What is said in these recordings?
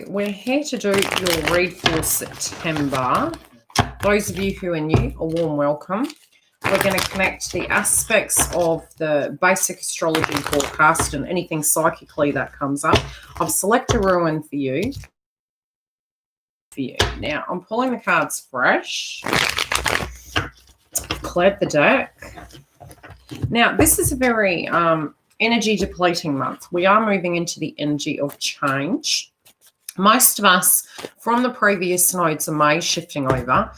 we're here to do your read for September. Those of you who are new, a warm welcome. We're going to connect the aspects of the basic astrology forecast and anything psychically that comes up. I've selected a ruin for you. Now, I'm pulling the cards fresh. Cleared the deck. Now, this is a very energy depleting month. We are moving into the energy of change. Most of us from the previous nodes of May shifting over.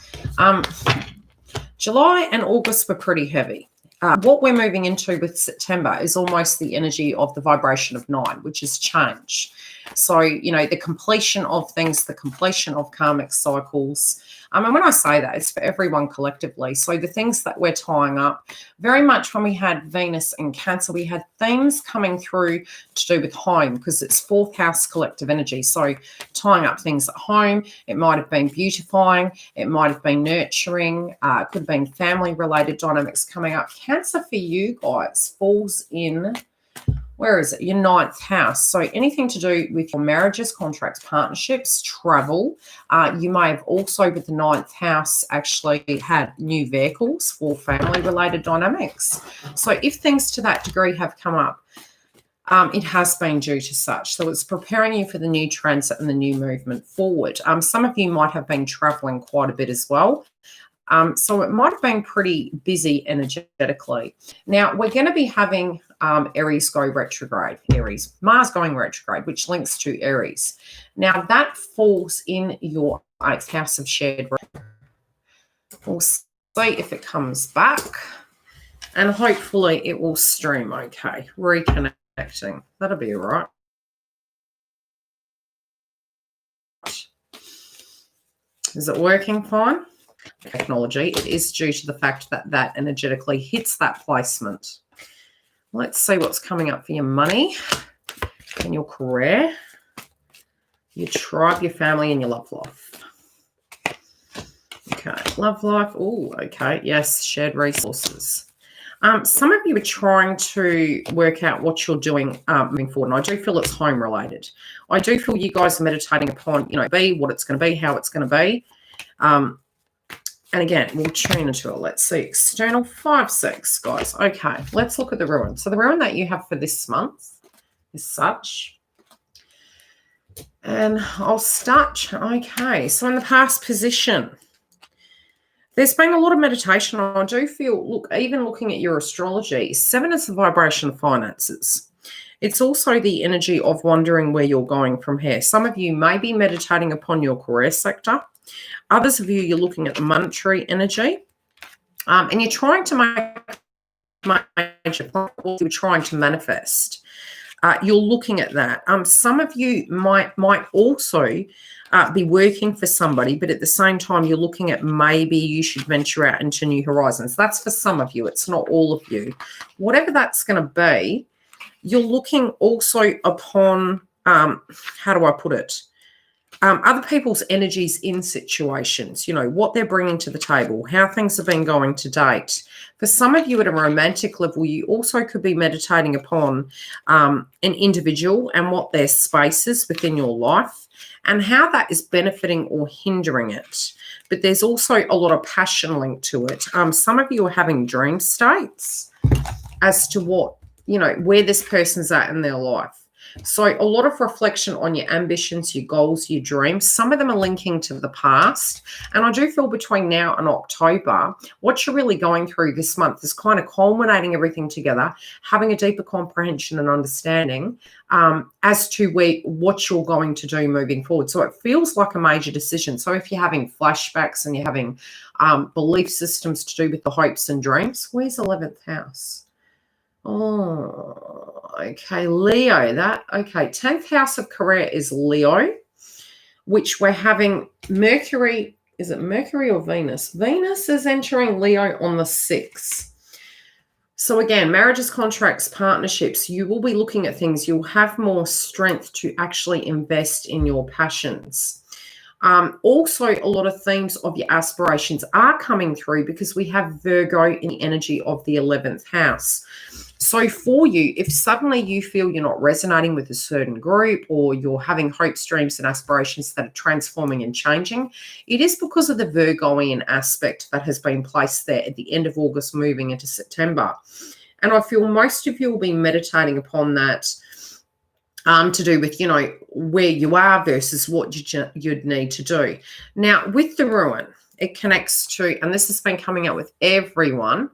July and August were pretty heavy. What we're moving into with September is almost the energy of the vibration of 9, which is change. So, you know, the completion of things, the completion of karmic cycles. And when I say that, it's for everyone collectively. So the things that we're tying up, very much when we had Venus in Cancer, we had themes coming through to do with home because it's 4th house collective energy. So tying up things at home, it might have been beautifying, it might have been nurturing, it could have been family-related dynamics coming up. Cancer for you guys falls in, where is it? Your 9th house. So anything to do with your marriages, contracts, partnerships, travel. You may have also, with the 9th house, actually had new vehicles for family-related dynamics. So if things to that degree have come up, it has been due to such. So it's preparing you for the new transit and the new movement forward. Some of you might have been traveling quite a bit as well. So it might have been pretty busy energetically. Now, we're going to be having Aries go retrograde. Aries, Mars going retrograde, which links to Aries. Now, that falls in your 8th house of shared. We'll see if it comes back. And hopefully it will stream okay. Reconnecting. That'll be all right. Is it working fine? Technology, it is due to the fact that that energetically hits that placement. Let's see what's coming up for your money and your career, your tribe, your family, and your love life. Okay, love life. Oh, okay. Yes, shared resources. Some of you are trying to work out what you're doing moving forward, and I do feel it's home related. I do feel you guys are meditating upon, you know, what it's going to be, how it's going to be. And again, we'll tune into it. Let's see. External 5-6, guys. Okay, let's look at the ruin. So the ruin that you have for this month is such. And I'll start. Okay, so in the past position, there's been a lot of meditation. I do feel, look, even looking at your astrology, 7 is the vibration of finances. It's also the energy of wondering where you're going from here. Some of you may be meditating upon your career sector. Others of you, you're looking at the monetary energy, and you're trying to make major, you're trying to manifest. You're looking at that. Some of you might also be working for somebody, but at the same time, you're looking at maybe you should venture out into new horizons. That's for some of you. It's not all of you. Whatever that's going to be, you're looking also upon, how do I put it? Other people's energies in situations, you know, what they're bringing to the table, how things have been going to date. For some of you at a romantic level, you also could be meditating upon an individual and what their space is within your life and how that is benefiting or hindering it. But there's also a lot of passion linked to it. Some of you are having dream states as to what, you know, where this person's at in their life. So a lot of reflection on your ambitions, your goals, your dreams. Some of them are linking to the past. And I do feel between now and October, what you're really going through this month is kind of culminating everything together, having a deeper comprehension and understanding as to what you're going to do moving forward. So it feels like a major decision. So if you're having flashbacks and you're having belief systems to do with the hopes and dreams, where's 11th house? Oh, okay, Leo, okay, 10th house of career is Leo, which we're having Mercury, is it Mercury or Venus? Venus is entering Leo on the 6th. So again, marriages, contracts, partnerships, you will be looking at things, you'll have more strength to actually invest in your passions. Also, a lot of themes of your aspirations are coming through because we have Virgo in the energy of the 11th house. So for you, if suddenly you feel you're not resonating with a certain group, or you're having hopes, dreams, and aspirations that are transforming and changing, it is because of the Virgoian aspect that has been placed there at the end of August, moving into September. And I feel most of you will be meditating upon that, to do with, where you are versus what you'd need to do. Now, with the ruin, it connects to, and this has been coming up with everyone,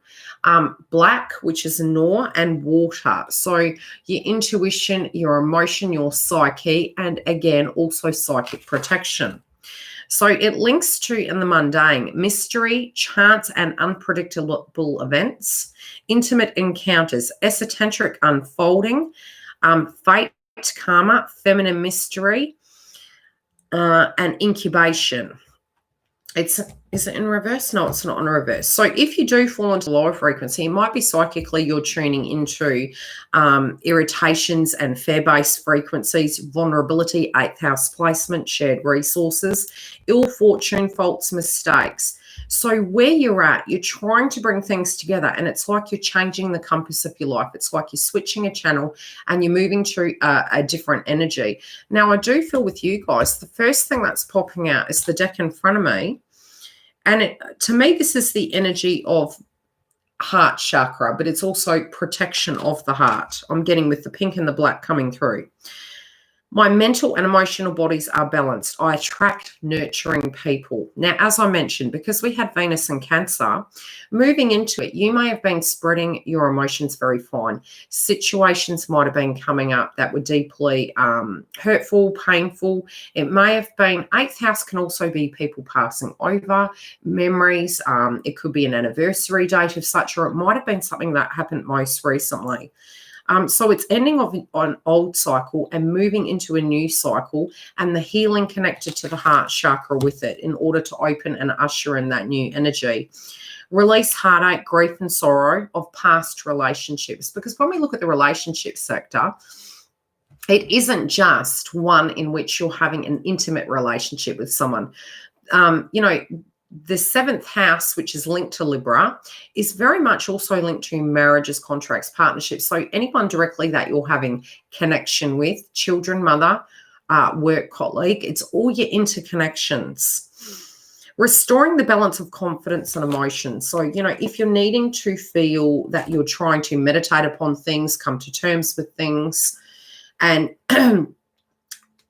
black, which is Nor, and water. So your intuition, your emotion, your psyche, and again, also psychic protection. So it links to, in the mundane, mystery, chance, and unpredictable events, intimate encounters, esoteric unfolding, fate, karma, feminine mystery, and incubation. Is it in reverse? No, it's not in reverse. So if you do fall into lower frequency, it might be psychically you're tuning into irritations and fear-based frequencies, vulnerability, 8th house placement, shared resources, ill fortune, faults, mistakes. So where you're at, you're trying to bring things together, and it's like you're changing the compass of your life. It's like you're switching a channel and you're moving to a different energy. Now, I do feel with you guys, the first thing that's popping out is the deck in front of me. And to me, this is the energy of heart chakra, but it's also protection of the heart. I'm getting with the pink and the black coming through. My mental and emotional bodies are balanced. I attract nurturing people. Now, as I mentioned, because we had Venus in Cancer, moving into it, you may have been spreading your emotions very fine. Situations might have been coming up that were deeply hurtful, painful. It may have been, 8th house can also be people passing over, memories. It could be an anniversary date of such, or it might have been something that happened most recently. So it's ending of an old cycle and moving into a new cycle, and the healing connected to the heart chakra with it in order to open and usher in that new energy. Release heartache, grief, and sorrow of past relationships. Because when we look at the relationship sector, it isn't just one in which you're having an intimate relationship with someone. The 7th house, which is linked to Libra, is very much also linked to marriages, contracts, partnerships. So anyone directly that you're having connection with, children, mother, work colleague, it's all your interconnections. Restoring the balance of confidence and emotion. So, if you're needing to feel that you're trying to meditate upon things, come to terms with things, and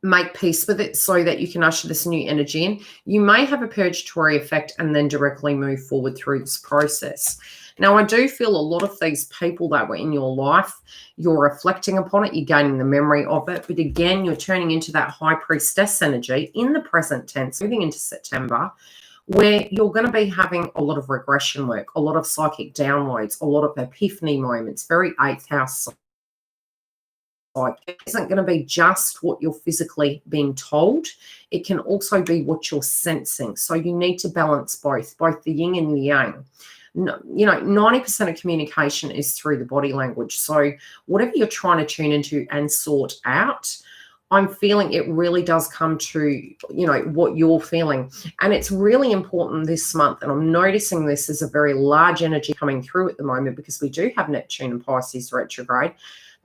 make peace with it so that you can usher this new energy in, you may have a purgatory effect and then directly move forward through this process. Now, I do feel a lot of these people that were in your life, you're reflecting upon it, you're gaining the memory of it, but again, you're turning into that high priestess energy in the present tense, moving into September, where you're going to be having a lot of regression work, a lot of psychic downloads, a lot of epiphany moments, very 8th house. It isn't going to be just what you're physically being told. It can also be what you're sensing. So you need to balance both the yin and the yang. 90% of communication is through the body language. So whatever you're trying to tune into and sort out, I'm feeling it really does come to, what you're feeling. And it's really important this month. And I'm noticing this as a very large energy coming through at the moment, because we do have Neptune and Pisces retrograde,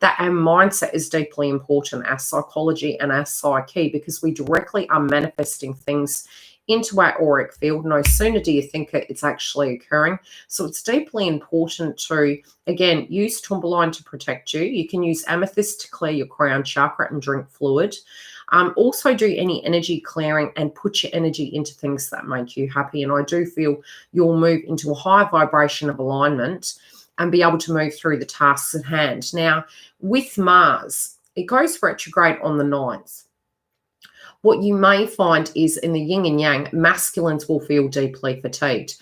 that our mindset is deeply important, our psychology and our psyche, because we directly are manifesting things into our auric field. No sooner do you think it, it's actually occurring. So it's deeply important to, again, use tourmaline to protect you. You can use amethyst to clear your crown chakra and drink fluid. Also do any energy clearing and put your energy into things that make you happy. And I do feel you'll move into a higher vibration of alignment and be able to move through the tasks at hand. Now, with Mars, it goes retrograde on the 9th. What you may find is in the yin and yang, masculines will feel deeply fatigued.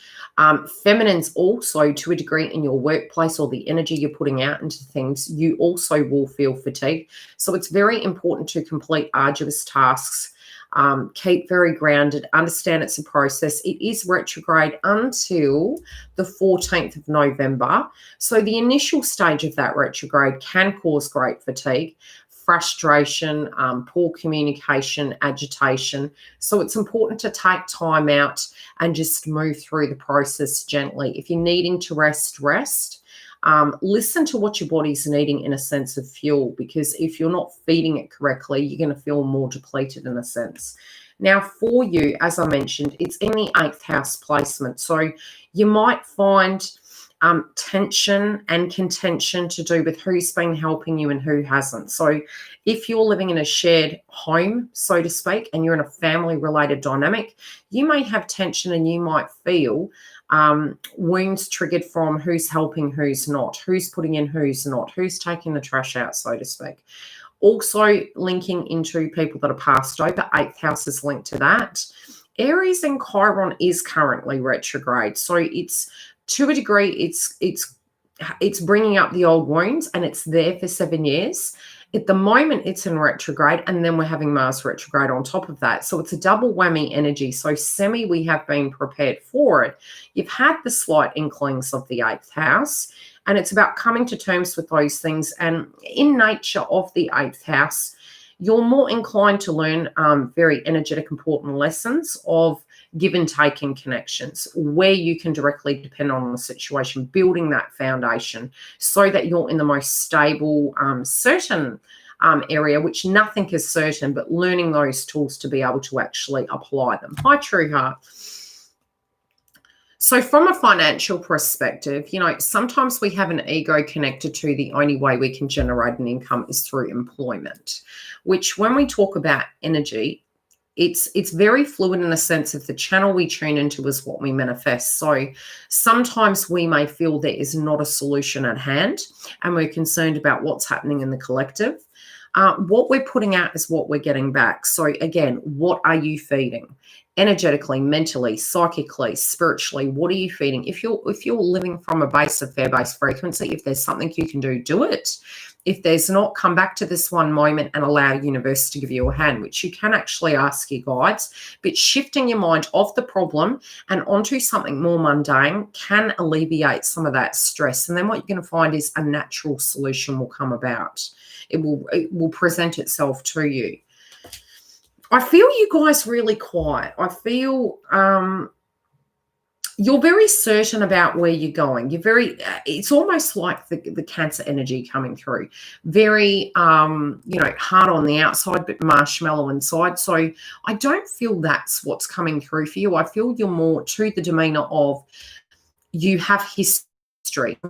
Feminines also, to a degree, in your workplace or the energy you're putting out into things, you also will feel fatigued. So it's very important to complete arduous tasks. Keep very grounded, understand it's a process. It is retrograde until the 14th of November. So the initial stage of that retrograde can cause great fatigue, frustration, poor communication, agitation. So it's important to take time out and just move through the process gently. If you're needing to rest, rest. Listen to what your body's needing in a sense of fuel, because if you're not feeding it correctly, you're going to feel more depleted in a sense. Now, for you, as I mentioned, it's in the 8th house placement. So you might find tension and contention to do with who's been helping you and who hasn't. So if you're living in a shared home, so to speak, and you're in a family-related dynamic, you may have tension and you might feel wounds triggered from who's helping, who's not, who's putting in, who's not, who's taking the trash out, so to speak. Also linking into people that are passed over. 8th house is linked to that. Aries and Chiron is currently retrograde. So it's, to a degree, it's bringing up the old wounds, and it's there for 7 years. At the moment, it's in retrograde, and then we're having Mars retrograde on top of that. So it's a double whammy energy. So we have been prepared for it. You've had the slight inklings of the 8th house, and it's about coming to terms with those things. And in nature of the 8th house, you're more inclined to learn very energetic, important lessons of give and take in connections, where you can directly depend on the situation, building that foundation so that you're in the most stable, certain area, which nothing is certain, but learning those tools to be able to actually apply them. Hi, True Heart. So from a financial perspective, sometimes we have an ego connected to the only way we can generate an income is through employment, which when we talk about energy, it's very fluid in the sense of the channel we tune into is what we manifest. So sometimes we may feel there is not a solution at hand and we're concerned about what's happening in the collective. What we're putting out is what we're getting back. So again, what are you feeding? Energetically, mentally, psychically, spiritually, what are you feeding? If you're living from a base of fair-based frequency, if there's something you can do it. If there's not, come back to this one moment and allow universe to give you a hand, which you can actually ask your guides. But shifting your mind off the problem and onto something more mundane can alleviate some of that stress. And then what you're going to find is a natural solution will come about. It will present itself to you. I feel you guys really quiet. I feel you're very certain about where you're going. You're very, it's almost like the Cancer energy coming through. Very, hard on the outside, but marshmallow inside. So I don't feel that's what's coming through for you. I feel you're more to the demeanor of you have history.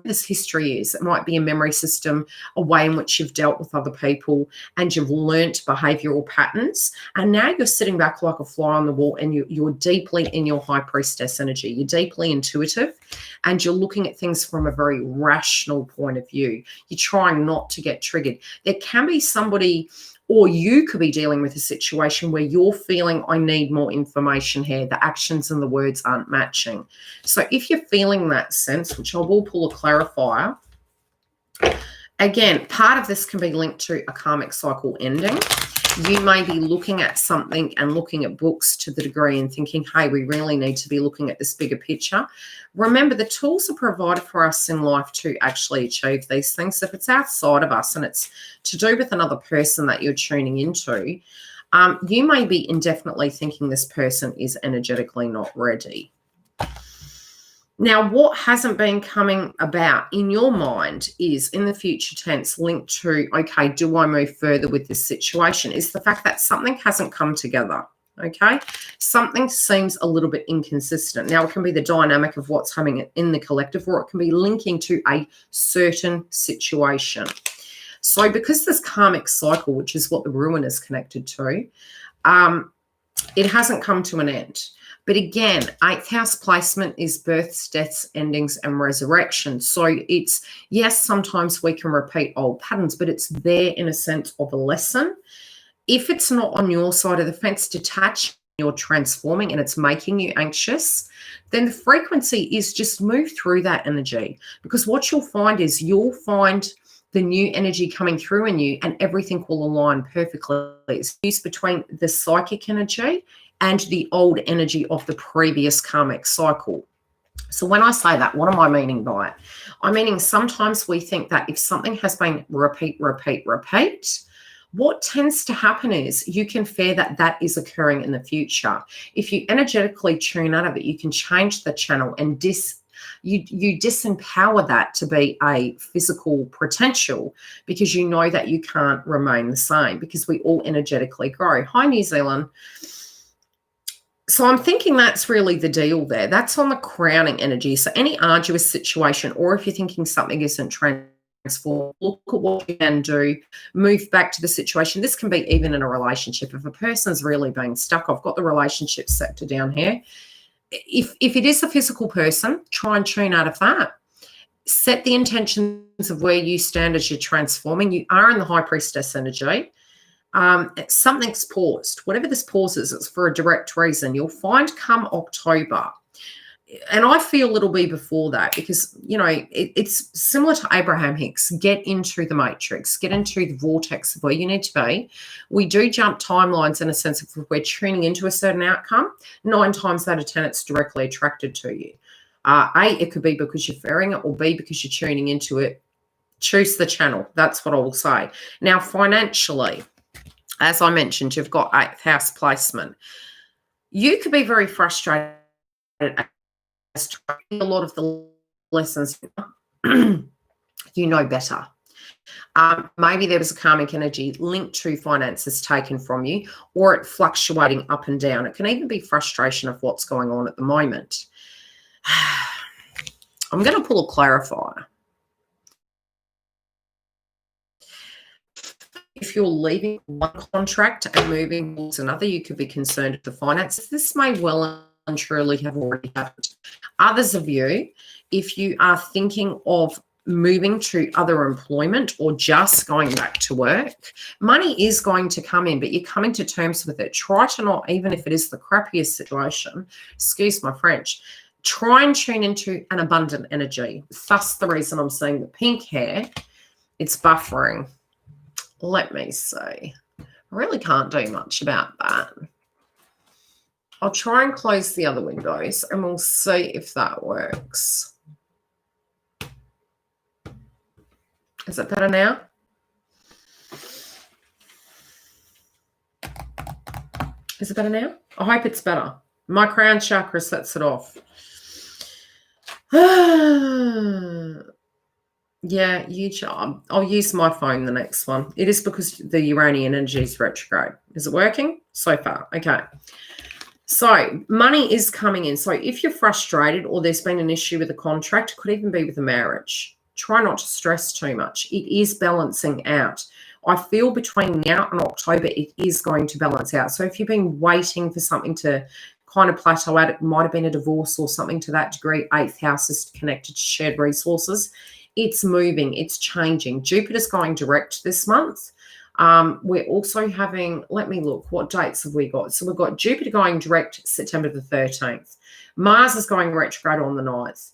This history is, it might be a memory system, a way in which you've dealt with other people and you've learnt behavioral patterns. And now you're sitting back like a fly on the wall and you're deeply in your high priestess energy. You're deeply intuitive and you're looking at things from a very rational point of view. You're trying not to get triggered. There can be somebody, or you could be dealing with a situation where you're feeling, I need more information here. The actions and the words aren't matching. So if you're feeling that sense, which I will pull a clarifier, again, part of this can be linked to a karmic cycle ending. You may be looking at something and looking at books to the degree and thinking, hey, we really need to be looking at this bigger picture. Remember, the tools are provided for us in life to actually achieve these things. If it's outside of us and it's to do with another person that you're tuning into, you may be indefinitely thinking this person is energetically not ready. Now, what hasn't been coming about in your mind is in the future tense linked to, okay, do I move further with this situation? Is the fact that something hasn't come together, okay? Something seems a little bit inconsistent. Now, it can be the dynamic of what's happening in the collective, or it can be linking to a certain situation. So because this karmic cycle, which is what the ruin is connected to, it hasn't come to an end. But again, 8th house placement is births, deaths, endings, and resurrection. So it's, yes, sometimes we can repeat old patterns, but it's there in a sense of a lesson. If it's not on your side of the fence, detached, you're transforming and it's making you anxious, then the frequency is just move through that energy. Because what you'll find is you'll find the new energy coming through in you and everything will align perfectly. It's used between the psychic energy and the old energy of the previous karmic cycle. So when I say that, what am I meaning by it? I'm meaning sometimes we think that if something has been repeat, what tends to happen is you can fear that that is occurring in the future. If you energetically tune out of it, you can change the channel and You disempower that to be a physical potential because you know that you can't remain the same because we all energetically grow. Hi, New Zealand. So I'm thinking that's really the deal there. That's on the crowning energy. So any arduous situation, or if you're thinking something isn't transformed, look at what you can do, move back to the situation. This can be even in a relationship. If a person's really being stuck, I've got the relationship sector down here. If it is a physical person, try and tune out of that. Set the intentions of where you stand as you're transforming. You are in the High Priestess energy. Something's paused. Whatever this pause is, it's for a direct reason. You'll find come October, and I feel it'll be before that because, it's similar to Abraham Hicks. Get into the matrix, get into the vortex of where you need to be. We do jump timelines in a sense of if we're tuning into a certain outcome, 9 times out of 10, it's directly attracted to you. A, it could be because you're fearing it, or B, because you're tuning into it. Choose the channel. That's what I will say. Now, financially, as I mentioned, you've got 8th house placement. You could be very frustrated as a lot of the lessons you know better. Maybe there was a karmic energy linked to finances taken from you, or it fluctuating up and down. It can even be frustration of what's going on at the moment. I'm going to pull a clarifier. If you're leaving one contract and moving towards another, you could be concerned with the finances. This may well and truly have already happened. Others of you, if you are thinking of moving to other employment or just going back to work, money is going to come in, but you're coming to terms with it. Try to not, even if it is the crappiest situation, excuse my French, try and tune into an abundant energy. Thus the reason I'm saying the pink hair, it's buffering. Let me see. I really can't do much about that. I'll try and close the other windows and we'll see if that works. Is it better now? Is it better now? I hope it's better. My crown chakra sets it off. Yeah, I'll use my phone the next one. It is because the Uranian energy is retrograde. Is it working? So far. Okay. So money is coming in. So if you're frustrated or there's been an issue with a contract, it could even be with a marriage. Try not to stress too much. It is balancing out. I feel between now and October, it is going to balance out. So if you've been waiting for something to kind of plateau out, it might have been a divorce or something to that degree. 8th house is connected to shared resources. It's moving. It's changing. Jupiter's going direct this month. We're also having, let me look, what dates have we got? So we've got Jupiter going direct September the 13th. Mars is going retrograde on the 9th.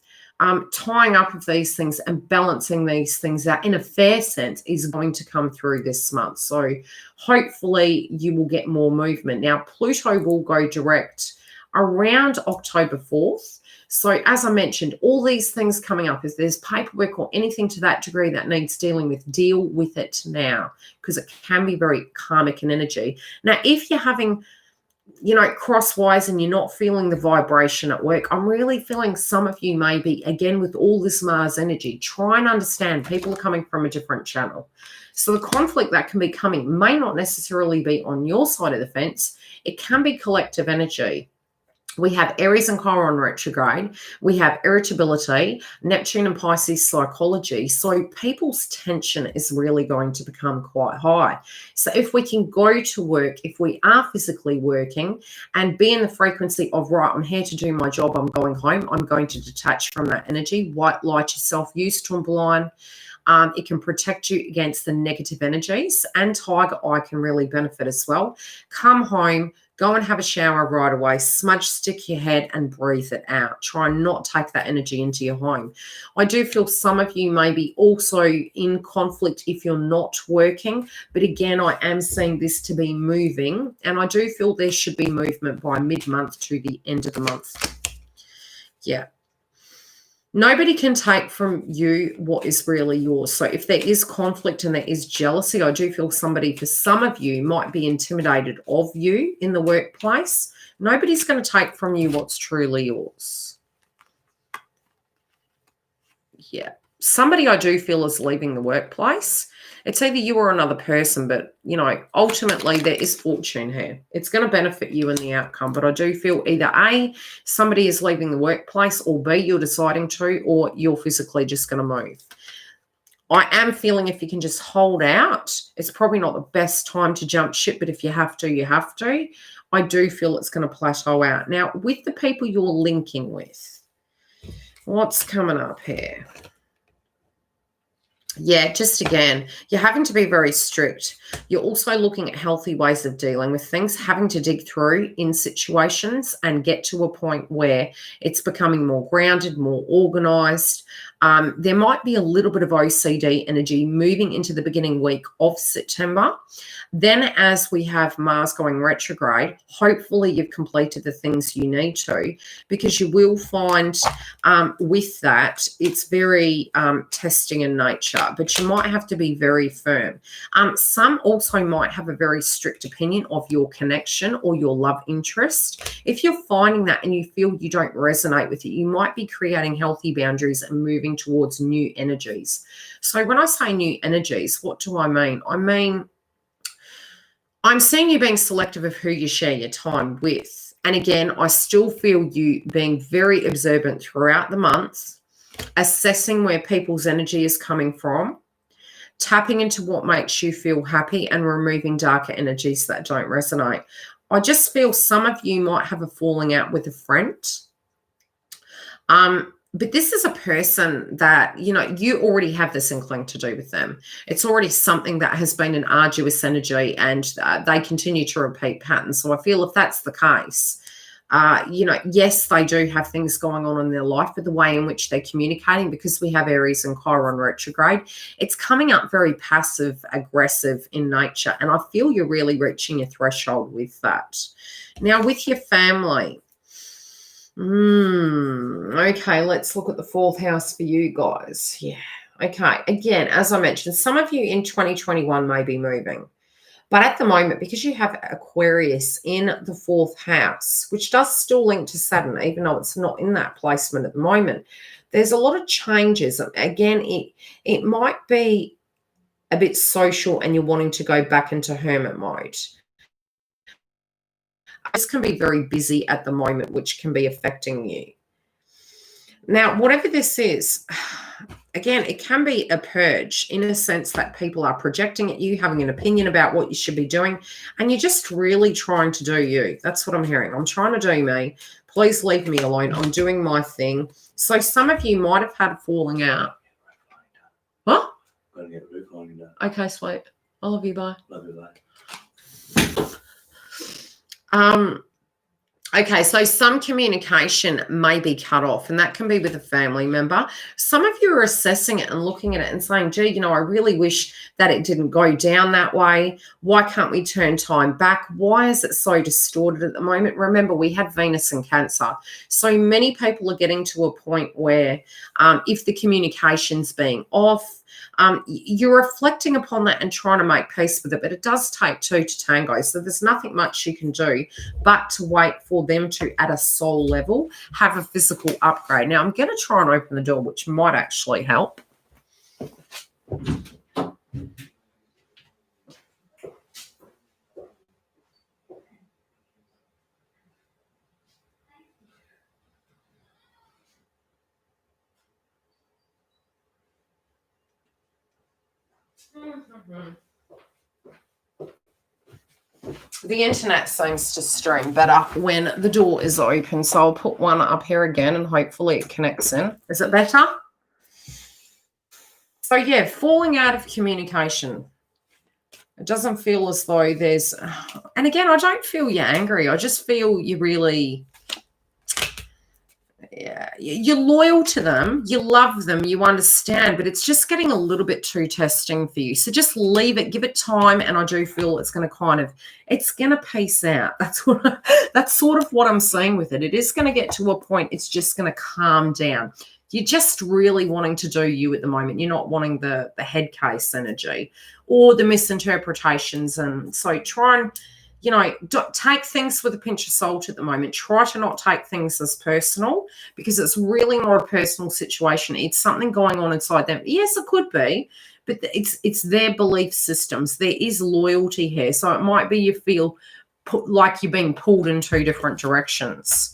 Tying up of these things and balancing these things out in a fair sense is going to come through this month. So hopefully you will get more movement. Now, Pluto will go direct around October 4th. So as I mentioned, all these things coming up, if there's paperwork or anything to that degree that needs dealing with, deal with it now, because it can be very karmic in energy. Now, if you're having, crosswise and you're not feeling the vibration at work, I'm really feeling some of you may be, again, with all this Mars energy, try and understand people are coming from a different channel. So the conflict that can be coming may not necessarily be on your side of the fence. It can be collective energy. We have Aries and Chiron retrograde. We have irritability, Neptune and Pisces psychology. So people's tension is really going to become quite high. So if we can go to work, if we are physically working and be in the frequency of, right, I'm here to do my job, I'm going home, I'm going to detach from that energy, white light yourself, use Tourmaline. It can protect you against the negative energies, and Tiger Eye can really benefit as well. Come home, go and have a shower right away, smudge stick your head and breathe it out. Try and not take that energy into your home. I do feel some of you may be also in conflict if you're not working, but again, I am seeing this to be moving, and I do feel there should be movement by mid-month to the end of the month. Yeah. Nobody can take from you what is really yours. So if there is conflict and there is jealousy, I do feel somebody, for some of you, might be intimidated of you in the workplace. Nobody's going to take from you what's truly yours. Yeah. Somebody I do feel is leaving the workplace. It's either you or another person, but, you know, ultimately there is fortune here. It's going to benefit you in the outcome, but I do feel either A, somebody is leaving the workplace, or B, you're deciding to, or you're physically just going to move. I am feeling if you can just hold out, it's probably not the best time to jump ship, but if you have to, you have to. I do feel it's going to plateau out. Now, with the people you're linking with, what's coming up here? Yeah, just again, you're having to be very strict. You're also looking at healthy ways of dealing with things, having to dig through in situations and get to a point where it's becoming more grounded, more organized. There might be a little bit of OCD energy moving into the beginning week of September. Then as we have Mars going retrograde, hopefully you've completed the things you need to, because you will find with that, it's very testing in nature, but you might have to be very firm. Some also might have a very strict opinion of your connection or your love interest. If you're finding that and you feel you don't resonate with it, you might be creating healthy boundaries and moving towards new energies. So when I say new energies, what do I mean? I mean, I'm seeing you being selective of who you share your time with. And again, I still feel you being very observant throughout the month, assessing where people's energy is coming from, tapping into what makes you feel happy, and removing darker energies that don't resonate. I just feel some of you might have a falling out with a friend. But this is a person that, you know, you already have this inkling to do with them. It's already something that has been an arduous energy, and they continue to repeat patterns. So I feel if that's the case, you know, yes, they do have things going on in their life, but the way in which they're communicating, because we have Aries and Chiron retrograde, it's coming up very passive, aggressive in nature. And I feel you're really reaching a threshold with that. Now, with your family, okay, let's look at the 4th house for you guys. Yeah. Okay. Again, as I mentioned, some of you in 2021 may be moving. But at the moment, because you have Aquarius in the 4th house, which does still link to Saturn, even though it's not in that placement at the moment, there's a lot of changes. Again, it might be a bit social and you're wanting to go back into hermit mode. This can be very busy at the moment, which can be affecting you. Now, whatever this is, again, it can be a purge in a sense that people are projecting at you, having an opinion about what you should be doing, and you're just really trying to do you. That's what I'm hearing. I'm trying to do me. Please leave me alone. I'm doing my thing. So some of you might have had a falling out. What? I'm going to get roof lining done. Okay, sweet. I love you. Bye. Love you, bye. Okay, so some communication may be cut off, and that can be with a family member. Some of you are assessing it and looking at it and saying, gee, you know, I really wish that it didn't go down that way. Why can't we turn time back? Why is it so distorted at the moment? Remember, we had Venus in Cancer. So many people are getting to a point where if the communication's being off, you're reflecting upon that and trying to make peace with it, but it does take two to tango. So there's nothing much you can do but to wait for them to, at a soul level, have a physical upgrade. Now, I'm going to try and open the door, which might actually help. The internet seems to stream better when the door is open, so I'll put one up here again and hopefully it connects in. Is it better? So yeah, falling out of communication. It doesn't feel as though there's, and again, I don't feel you're angry. I just feel you really, yeah, you're loyal to them, you love them, you understand, but it's just getting a little bit too testing for you. So just leave it, give it time, and I do feel it's going to kind of, it's going to peace out. That's sort of what I'm saying with it. It is going to get to a point, it's just going to calm down. You're just really wanting to do you at the moment. You're not wanting the head case energy or the misinterpretations. And so try and, take things with a pinch of salt at the moment. Try to not take things as personal, because it's really not a personal situation. It's something going on inside them. Yes, it could be, but it's their belief systems. There is loyalty here. So it might be you feel like you're being pulled in two different directions.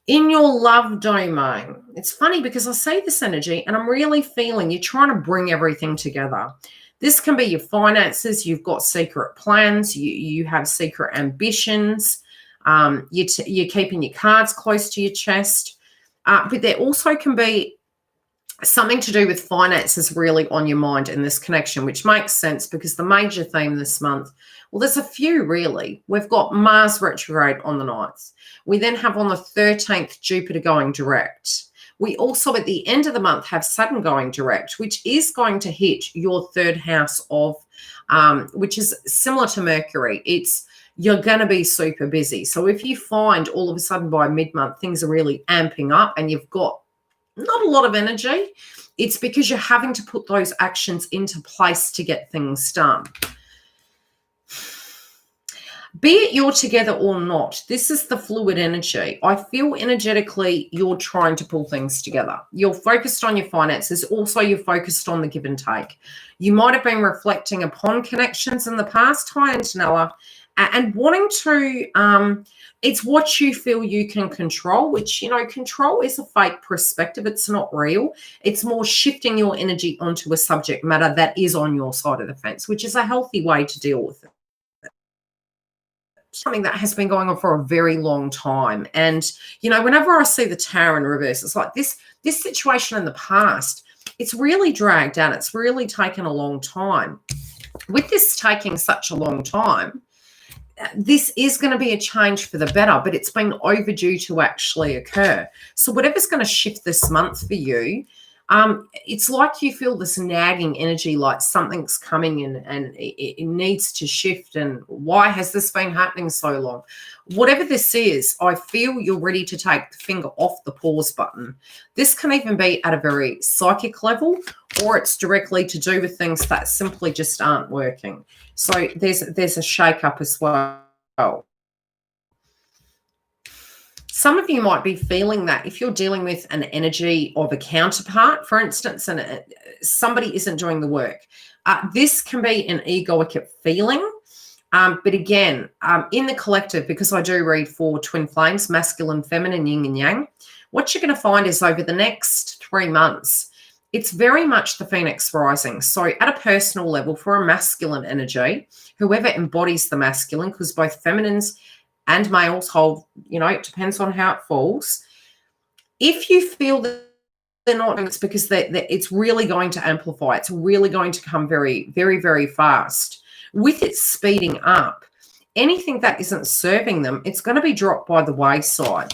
In your love domain, it's funny because I see this energy and I'm really feeling you're trying to bring everything together. This can be your finances. You've got secret plans. You have secret ambitions. You're keeping your cards close to your chest. But there also can be something to do with finances really on your mind in this connection, which makes sense because the major theme this month, well, there's a few really. We've got Mars retrograde on the 9th. We then have on the 13th Jupiter going direct. We also at the end of the month have Saturn going direct, which is going to hit your third house of, which is similar to Mercury. You're going to be super busy. So if you find all of a sudden by mid-month things are really amping up and you've got not a lot of energy, it's because you're having to put those actions into place to get things done. Be it you're together or not, this is the fluid energy. I feel energetically you're trying to pull things together. You're focused on your finances. Also, you're focused on the give and take. You might have been reflecting upon connections in the past, hi Antonella, and wanting to, it's what you feel you can control, which, control is a fake perspective. It's not real. It's more shifting your energy onto a subject matter that is on your side of the fence, which is a healthy way to deal with it. Something that has been going on for a very long time. And, whenever I see the Tower in reverse, it's like this situation in the past, it's really dragged out. It's really taken a long time. With this taking such a long time, this is going to be a change for the better, but it's been overdue to actually occur. So whatever's going to shift this month for you, it's like you feel this nagging energy, like something's coming in and it needs to shift. And why has this been happening so long? Whatever this is, I feel you're ready to take the finger off the pause button. This can even be at a very psychic level, or it's directly to do with things that simply just aren't working. So there's a shake-up as well. Some of you might be feeling that if you're dealing with an energy of a counterpart, for instance, and somebody isn't doing the work, this can be an egoic feeling. But again, in the collective, because I do read for twin flames, masculine, feminine, yin and yang, what you're going to find is over the next 3 months, it's very much the Phoenix rising. So at a personal level, for a masculine energy, whoever embodies the masculine, because both feminines and males hold, it depends on how it falls. If you feel that they're not, it's because it's really going to amplify. It's really going to come very, very, very fast. With it speeding up, anything that isn't serving them, it's going to be dropped by the wayside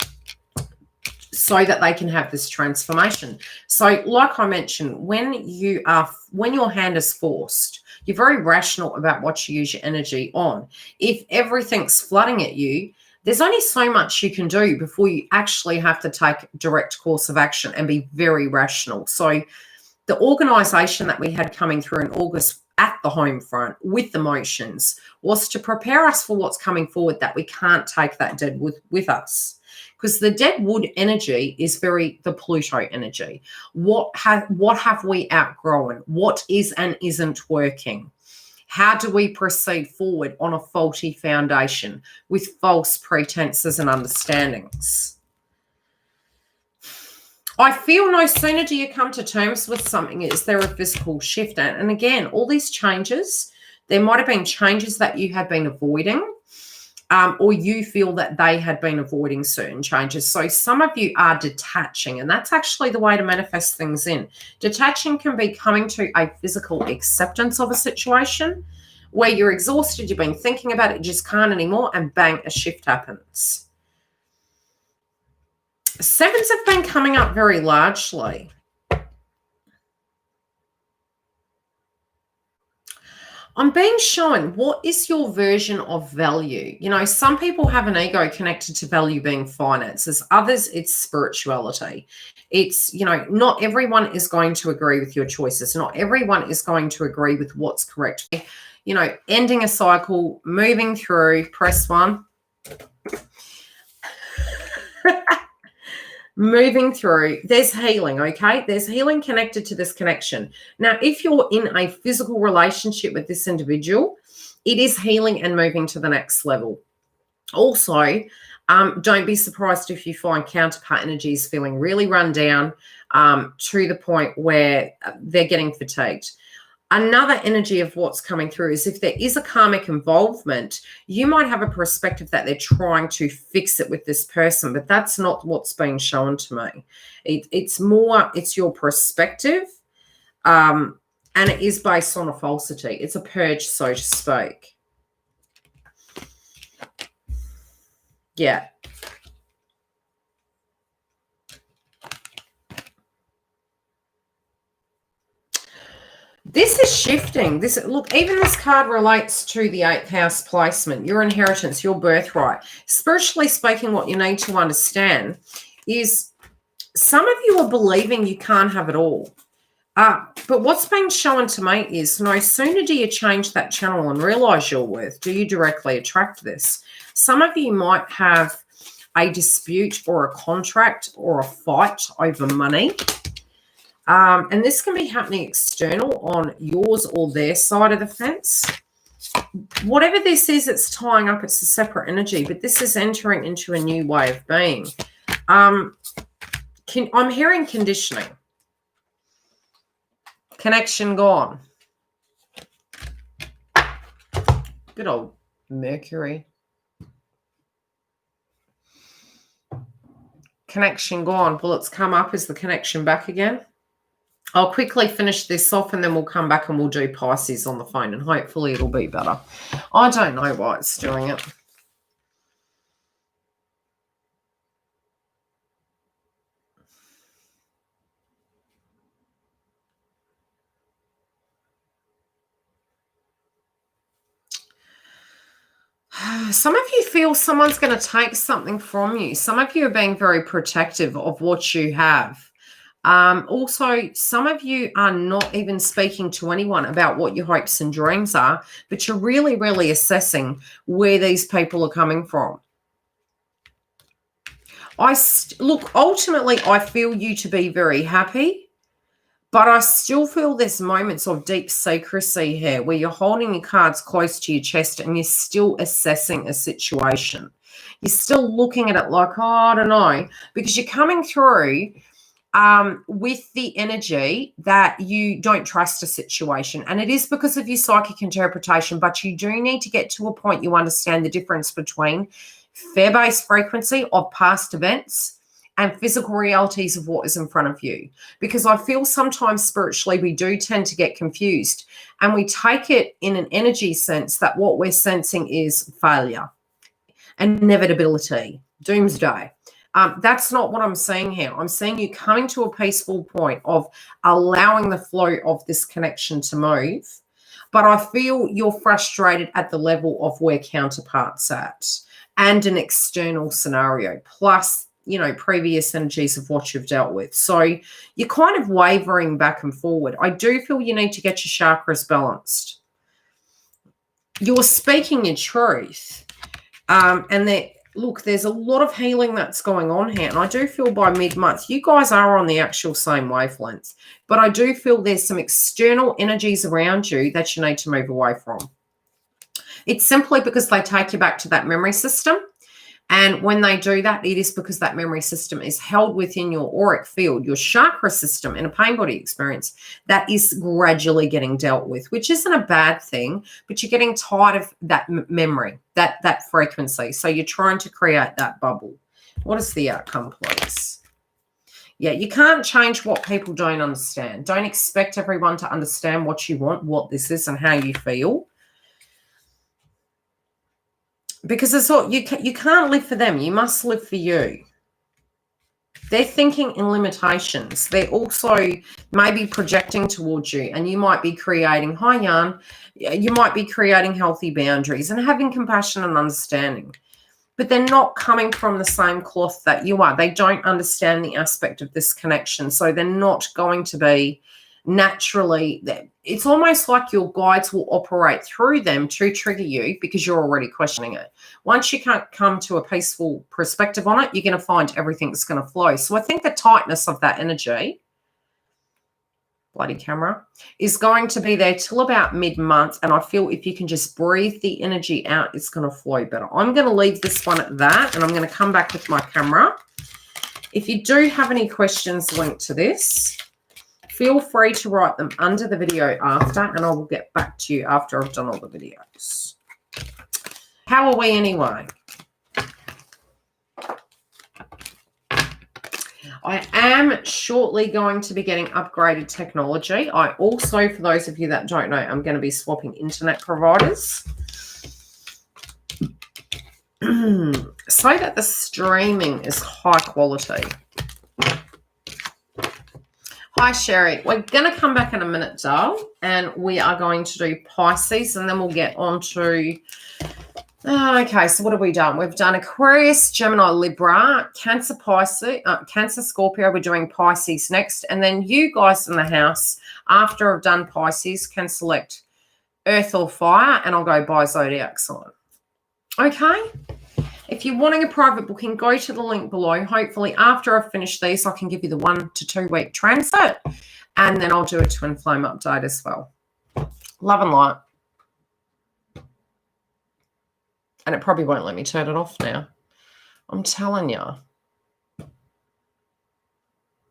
so that they can have this transformation. So like I mentioned, when your hand is forced, you're very rational about what you use your energy on. If everything's flooding at you, there's only so much you can do before you actually have to take direct course of action and be very rational. So the organisation that we had coming through in August at the home front with the motions was to prepare us for what's coming forward, that we can't take that dead with us. Because the dead wood energy is very the Pluto energy. What have we outgrown? What is and isn't working? How do we proceed forward on a faulty foundation with false pretenses and understandings? I feel no sooner do you come to terms with something is there a physical shift. And again, all these changes, there might have been changes that you have been avoiding. Or you feel that they had been avoiding certain changes. So some of you are detaching, and that's actually the way to manifest things in. Detaching can be coming to a physical acceptance of a situation where you're exhausted, you've been thinking about it, you just can't anymore, and bang, a shift happens. Sevens have been coming up very largely. I'm being shown what is your version of value. Some people have an ego connected to value being finances. Others, it's spirituality. It's, not everyone is going to agree with your choices. Not everyone is going to agree with what's correct. you know, ending a cycle, moving through, press 1. Moving through, there's healing, okay? There's healing connected to this connection. Now, if you're in a physical relationship with this individual, it is healing and moving to the next level. Also, don't be surprised if you find counterpart energies feeling really run down to the point where they're getting fatigued. Another energy of what's coming through is if there is a karmic involvement, you might have a perspective that they're trying to fix it with this person, but that's not what's being shown to me. It's your perspective, and it is based on a falsity. It's a purge, so to speak. Yeah. This is shifting. Look, even this card relates to the 8th house placement, your inheritance, your birthright. Spiritually speaking, what you need to understand is some of you are believing you can't have it all. But what's being shown to me is no sooner do you change that channel and realize your worth, do you directly attract this. Some of you might have a dispute or a contract or a fight over money. And this can be happening external on yours or their side of the fence. Whatever this is, it's tying up. It's a separate energy, but this is entering into a new way of being. I'm hearing conditioning. Connection gone. Good old Mercury. Connection gone. Well, it's come up. Is the connection back again? I'll quickly finish this off and then we'll come back and we'll do Pisces on the phone and hopefully it'll be better. I don't know why it's doing it. Some of you feel someone's going to take something from you. Some of you are being very protective of what you have. Also, some of you are not even speaking to anyone about what your hopes and dreams are, but you're really, really assessing where these people are coming from. Look, ultimately, I feel you to be very happy, but I still feel there's moments of deep secrecy here where you're holding your cards close to your chest and you're still assessing a situation. You're still looking at it like, oh, I don't know, because you're coming through with the energy that you don't trust a situation. And it is because of your psychic interpretation, but you do need to get to a point you understand the difference between fair-based frequency of past events and physical realities of what is in front of you. Because I feel sometimes spiritually we do tend to get confused and we take it in an energy sense that what we're sensing is failure, inevitability, doomsday. That's not what I'm seeing here. I'm seeing you coming to a peaceful point of allowing the flow of this connection to move. But I feel you're frustrated at the level of where counterparts at and an external scenario, plus, you know, previous energies of what you've dealt with. So you're kind of wavering back and forward. I do feel you need to get your chakras balanced. You're speaking your truth. Look, there's a lot of healing that's going on here. And I do feel by mid-month, you guys are on the actual same wavelengths. But I do feel there's some external energies around you that you need to move away from. It's simply because they take you back to that memory system. And when they do that, it is because that memory system is held within your auric field, your chakra system in a pain body experience that is gradually getting dealt with, which isn't a bad thing, but you're getting tired of that memory, that frequency. So you're trying to create that bubble. What is the outcome, please? Yeah, you can't change what people don't understand. Don't expect everyone to understand what you want, what this is, and how you feel. Because it's all, you can't live for them. You must live for you. They're thinking in limitations. They're also maybe projecting towards you, and you might be creating, hi, Jan, you might be creating healthy boundaries and having compassion and understanding. But they're not coming from the same cloth that you are. They don't understand the aspect of this connection. So they're not going to be naturally, it's almost like your guides will operate through them to trigger you because you're already questioning it. Once you can't come to a peaceful perspective on it, you're going to find everything's going to flow. So I think the tightness of that energy, bloody camera, is going to be there till about mid-month. And I feel if you can just breathe the energy out, it's going to flow better. I'm going to leave this one at that, and I'm going to come back with my camera. If you do have any questions linked to this, feel free to write them under the video after, and I will get back to you after I've done all the videos. How are we anyway? I am shortly going to be getting upgraded technology. I also, for those of you that don't know, I'm going to be swapping internet providers so that the streaming is high quality. Hi, Sherry. We're going to come back in a minute, doll, and we are going to do Pisces, and then we'll get on to... okay, so what have we done? We've done Aquarius, Gemini, Libra, Cancer, Pisces, Cancer, Scorpio. We're doing Pisces next. And then you guys in the house, after I've done Pisces, can select Earth or Fire, and I'll go by Zodiac sign. Okay? If you're wanting a private booking, go to the link below. Hopefully, after I've finished these, I can give you the 1 to 2 week transit, and then I'll do a twin flame update as well. Love and light. And it probably won't let me turn it off now. I'm telling you.